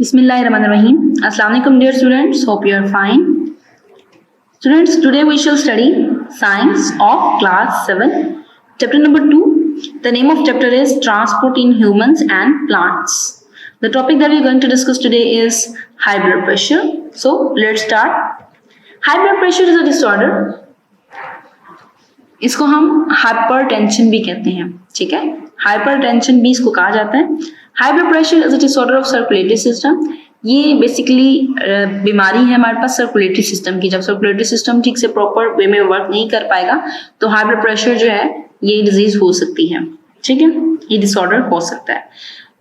Bismillahirrahmanirrahim. Assalamu alaikum dear students. Hope you are fine. Students, today we shall study science of class 7. Chapter number 2. The name of chapter is Transport in Humans and Plants. The topic that we are going to discuss today is high blood pressure. So let's start. High blood pressure is a disorder. इसको हम hypertension भी कहते हैं, ठीक है. Hypertension भी इसको कहा जाता है. High blood pressure is a disorder of circulatory system. ये बेसिकली बीमारी है हमारे पास सर्कुलेटरी सिस्टम की. जब सर्कुलेटरी सिस्टम ठीक से प्रॉपर वे में वर्क नहीं कर पाएगा तो हाई ब्लड प्रेशर जो है ये डिजीज हो सकती है, ठीक है. ये डिसऑर्डर हो सकता है.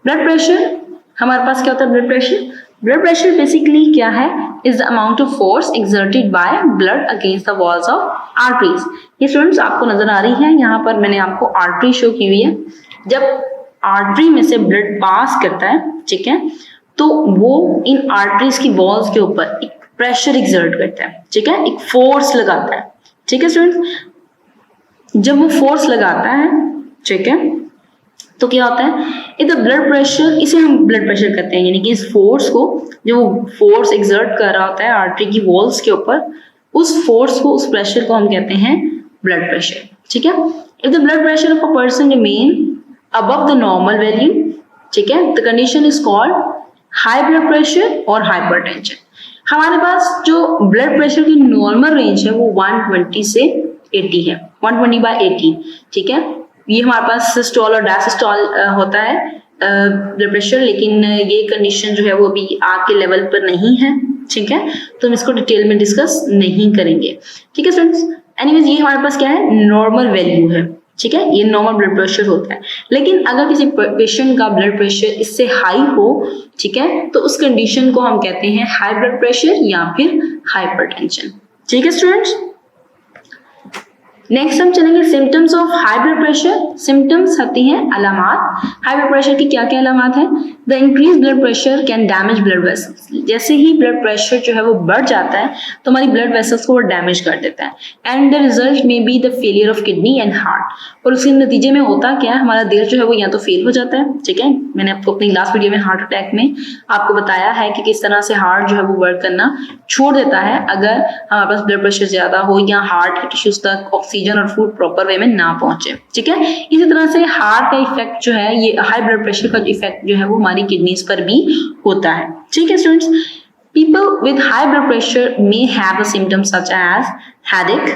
ब्लड प्रेशर हमारे पास क्या होता है? ब्लड प्रेशर बेसिकली क्या है? Is the amount of force exerted by blood against the walls of arteries. ये स्टूडेंट्स आपको नजर आ रही है, यहाँ पर मैंने आपको आर्टरी शो की हुई है. जब आर्टरी में से ब्लड पास करता है, ठीक है, तो वो इन आर्टरीज की वॉल्स के ऊपर एक प्रेशर एक्सर्ट करता है, ठीक है, एक फोर्स लगाता है, ठीक है स्टूडेंट्स. जब वो फोर्स लगाता है, ठीक है, तो क्या होता है? इधर ब्लड प्रेशर, इसे हम ब्लड प्रेशर कहते हैं. यानी कि इस फोर्स को, जो फोर्स एक्सर्ट कर रहा होता है आर्टरी की वॉल्स के ऊपर, उस फोर्स को, उस प्रेशर को हम कहते हैं ब्लड प्रेशर, ठीक है. If the blood pressure of a person remain above the normal value, ठीक है, the condition is called high blood pressure और hypertension. हमारे पास जो ब्लड प्रेशर की नॉर्मल रेंज है वो 120 से 80 है, 120/80, ठीक है. ये हमारे पास सिस्टोल और डायसिस्टोल होता है ब्लड प्रेशर, लेकिन ये कंडीशन जो है वो अभी आग के लेवल पर नहीं है, ठीक है, तो हम इसको डिटेल में डिस्कस नहीं करेंगे, ठीक है स्टूडेंट्स. एनीवेज ये हमारे पास क्या है? नॉर्मल वैल्यू है, ठीक है, ये नॉर्मल ब्लड प्रेशर होता है. लेकिन अगर किसी पेशेंट का ब्लड प्रेशर इससे हाई हो, ठीक है, तो उस कंडीशन को हम कहते हैं हाई ब्लड प्रेशर या फिर हाइपरटेंशन, ठीक है स्टूडेंट्स. नेक्स्ट हम चलेंगे symptoms of high blood pressure. Symptoms होती हैं अलामात. हाई ब्लड प्रेशर की क्या क्या अलामात है? The increase blood pressure can damage blood vessels. जैसे ही ब्लड प्रेशर जो है वो बढ़ जाता है तो हमारी ब्लड वेसल्स को वो डैमेज कर देता है. And the result may be the failure of kidney and heart. और उसके नतीजे में होता क्या है? हमारा दिल जो है वो या तो फेल हो जाता है, ठीक है. मैंने आपको अपनी लास्ट वीडियो में हार्ट अटैक में आपको बताया है कि किस तरह से हार्ट जो है वो वर्क करना छोड़ देता है अगर हमारे पास ब्लड प्रेशर ज्यादा हो या हार्ट के टिश्यूज तक ऑक्सीजन और फूड प्रॉपर वे में ना पहुंचे, ठीक है. इसी तरह से हार्ट का इफेक्ट जो है, ये हाई ब्लड प्रेशर का इफेक्ट जो है वो हमारी किडनीज पर भी होता है, ठीक है students. People with high blood pressure may have the symptoms such as headache,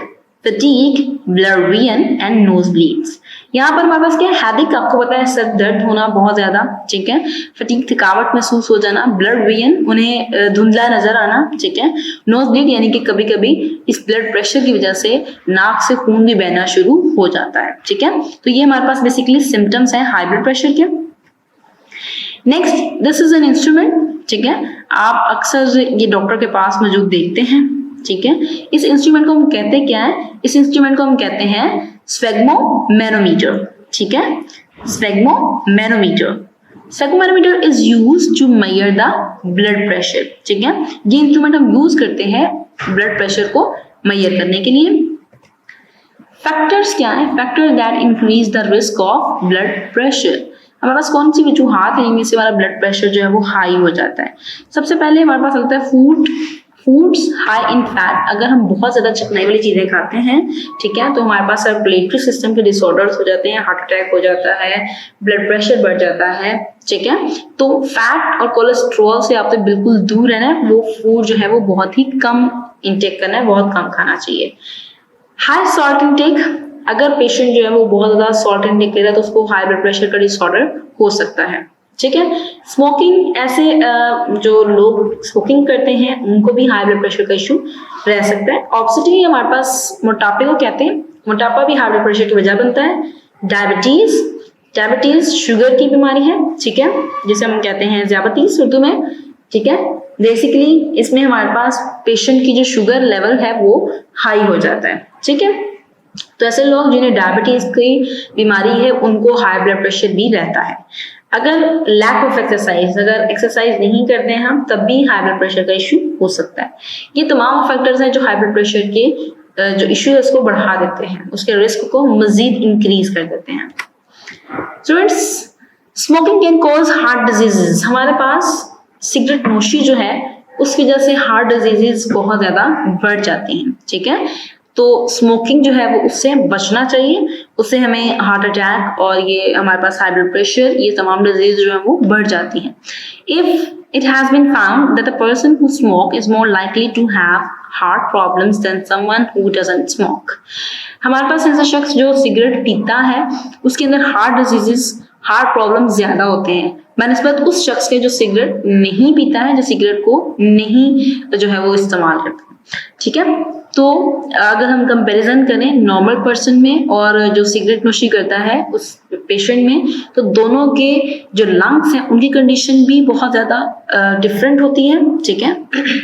fatigue, blurry and nosebleeds. यहाँ पर हमारे पास क्या है? हेडेक, आपको पता है सर दर्द होना बहुत ज्यादा, ठीक है. फटीग, थकावट महसूस हो जाना. ब्लड वियन, उन्हें धुंधला नजर आना, ठीक है. नोज ब्लीड, यानी कि कभी कभी इस ब्लड प्रेशर की वजह से नाक से खून भी बहना शुरू हो जाता है, ठीक है. तो ये हमारे पास बेसिकली सिम्टम्स हैं हाई ब्लड प्रेशर के. Next, this is an instrument, ठीक है. आप अक्सर ये डॉक्टर के पास मौजूद देखते हैं, ठीक है. इस इंस्ट्रूमेंट को हम कहते क्या है? इस इंस्ट्रूमेंट को हम कहते हैं स्फेग्मोमैनोमीटर, ठीक है. Sphygmomanometer. Sphygmomanometer is used to measure the blood pressure, ठीक है. ये इंस्ट्रूमेंट हम यूज करते हैं ब्लड प्रेशर को मेजर करने के लिए. फैक्टर्स क्या है? Factor that increase the risk of blood pressure. हमारे पास कौन सी वजूहात है इनमें से हमारा ब्लड प्रेशर जो है वो हाई हो जाता है? सबसे पहले हमारे पास लगता है फूड्स हाई इन फैट. अगर हम बहुत ज्यादा चिकनाई वाली चीजें खाते हैं, ठीक है, तो हमारे पास सर्कुलेटरी सिस्टम के डिसऑर्डर्स हो जाते हैं, हार्ट अटैक हो जाता है, ब्लड प्रेशर बढ़ जाता है, ठीक है. तो फैट और कोलेस्ट्रॉल से आपको बिल्कुल दूर रहना है. वो फूड जो है वो बहुत ही कम इंटेक करना है, बहुत कम खाना चाहिए. High salt intake. अगर पेशेंट जो है वो बहुत ज्यादा सॉल्ट इंटेक ले रहा है तो उसको हाई ब्लड प्रेशर का डिसऑर्डर हो सकता है, ठीक है. स्मोकिंग, ऐसे जो लोग स्मोकिंग करते हैं उनको भी हाई ब्लड प्रेशर का इशू रह सकता है. ऑब्सिटी हमारे पास मोटापे को कहते हैं. मोटापा भी हाई ब्लड प्रेशर की वजह बनता है. डायबिटीज शुगर की बीमारी है, ठीक है, जिसे हम कहते हैं ज़्याबतीस उर्दू में, ठीक है. बेसिकली इसमें हमारे पास पेशेंट की जो शुगर लेवल है वो हाई हो जाता है, ठीक है. तो ऐसे लोग जिन्हें डायबिटीज की बीमारी है उनको हाई ब्लड प्रेशर भी रहता है. अगर लैक ऑफ एक्सरसाइज, अगर एक्सरसाइज नहीं करते हैं हम, तब भी हाई ब्लड प्रेशर का इशू हो सकता है. ये तमाम फैक्टर्स हैं जो हाई ब्लड प्रेशर के जो इशू है उसको बढ़ा देते हैं, उसके रिस्क को मजीद इंक्रीज कर देते हैं. Students, smoking can cause heart diseases. हमारे पास सिगरेट नोशी जो है उस वजह से हार्ट डिजीजेस बहुत ज़्यादा बढ़ जाती हैं, ठीक है। तो स्मोकिंग जो है वो उससे बचना चाहिए, उससे हमें हार्ट अटैक और ये हमारे पास हाई ब्लड प्रेशर, ये तमाम डिजीज जो है वो बढ़ जाती हैं। If it has been found that a person who smoke is more likely to have heart problems than someone who doesn't smoke. हमारे पास ऐसा शख्स जो सिगरेट पीता है उसके अंदर हार्ट डिजीजेस, हार्ट प्रॉब्लम ज्यादा होते हैं बनस्बत उस शख्स के जो सिगरेट नहीं पीता है, जो सिगरेट को नहीं जो है वो इस्तेमाल करता है, ठीक है। तो अगर हम कंपैरिजन करें नॉर्मल पर्सन में और जो सिगरेट नोशी करता है उस पेशेंट में, तो दोनों के जो लंग्स हैं उनकी कंडीशन भी बहुत ज़्यादा डिफरेंट होती है, ठीक है।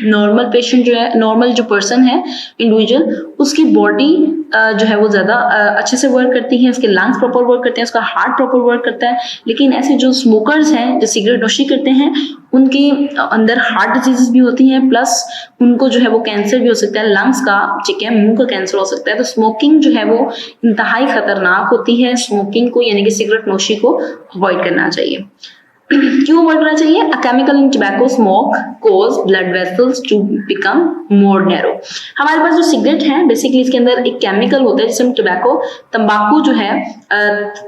नॉर्मल पेशेंट जो है, नॉर्मल जो पर्सन है इंडिविजुअल, उसकी बॉडी जो है वो ज़्यादा अच्छे से वर्क करती है, उसके लंग्स प्रॉपर वर्क करते हैं, उसका हार्ट प्रॉपर वर्क करता है। लेकिन ऐसे जो स्मोकर्स हैं, जो सिगरेट नोशी करते हैं, उनके अंदर हार्ट डिजीजेस भी होती हैं, प्लस उनको जो है वो कैंसर भी हो सकता है लंग्स का, ठीक है, मुंह का कैंसर हो सकता है। तो स्मोकिंग जो है वो इंतहाई खतरनाक होती है। स्मोकिंग को यानी कि सिगरेट नोशी को अवॉइड करना चाहिए। क्यों अवॉइड करना चाहिए? A chemical in tobacco smoke cause blood vessels to become more narrow. हमारे पास जो सिगरेट है बेसिकली इसके अंदर एक केमिकल होता है जिसे हम टोबैको, तंबाकू जो है,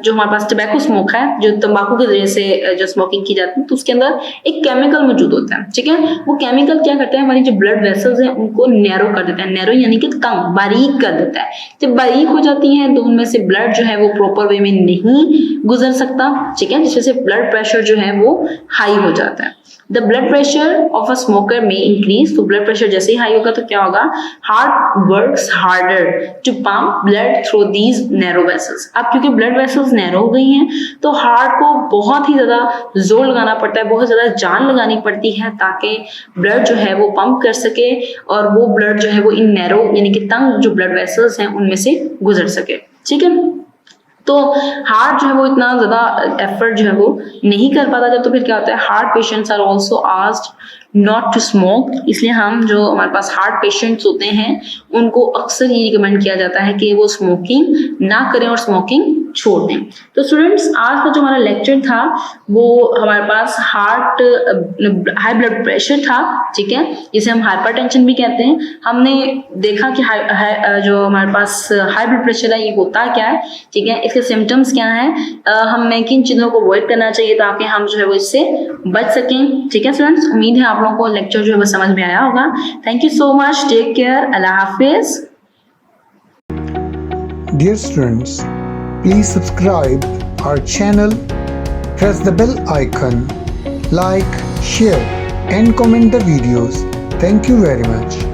जो हमारे पास टोबैको स्मोक है, जो तंबाकू के जरिए से जो स्मोकिंग की जाती है, तो उसके अंदर एक केमिकल मौजूद होता है, ठीक है। वो केमिकल क्या करता है, हमारी जो ब्लड वेसल्स हैं उनको नैरो कर देता है। नैरो यानी कि तंग, बारीक कर देता है। जब बारीक हो जाती हैं तो उनमें से ब्लड जो है वो प्रॉपर वे में नहीं गुजर सकता, ठीक है, जिससे ब्लड प्रेशर जो है वो हाई हो जाता है। The blood pressure of a smoker में इंक्रीज, तो ब्लड प्रेशर जैसे ही हाई होगा तो क्या होगा, heart works harder to pump blood through these narrow vessels. अब क्योंकि ब्लड वेसल्स नैरो हो गई हैं तो हार्ट को बहुत ही ज्यादा जोर लगाना पड़ता है, बहुत ज्यादा जान लगानी पड़ती है ताकि ब्लड जो है वो पंप कर सके और वो ब्लड जो है वो इन नैरो यानी कि तंग जो ब्लड वेसल्स हैं उनमें से गुजर सके, ठीक है। तो हार्ट जो है वो इतना ज्यादा एफर्ट जो है वो नहीं कर पाता जब, तो फिर क्या होता है, heart patients are also asked not to smoke. इसलिए हम जो हमारे पास हार्ट पेशेंट्स होते हैं उनको अक्सर ये रिकमेंड किया जाता है कि वो स्मोकिंग ना करें और स्मोकिंग छोड़ दें। तो स्टूडेंट्स, आज का जो हमारा लेक्चर था वो हमारे पास हार्ट हाई ब्लड प्रेशर था, ठीक है, जिसे हम हाइपरटेंशन भी कहते हैं। हमने देखा कि जो हमारे पास हाई ब्लड प्रेशर है ये होता क्या है, ठीक है, इसके सिम्टम्स क्या हैं, हमें किन चीज़ों को अवॉइड करना चाहिए ताकि हम जो है वो इससे बच सकें, ठीक है स्टूडेंट्स। उम्मीद है आप लोगों को लेक्चर जो है वो समझ में आया होगा। Thank you so much, take care, अल्लाह हाफिज। Dear students, please subscribe our channel, press the bell icon, like, share and comment the videos. Thank you very much.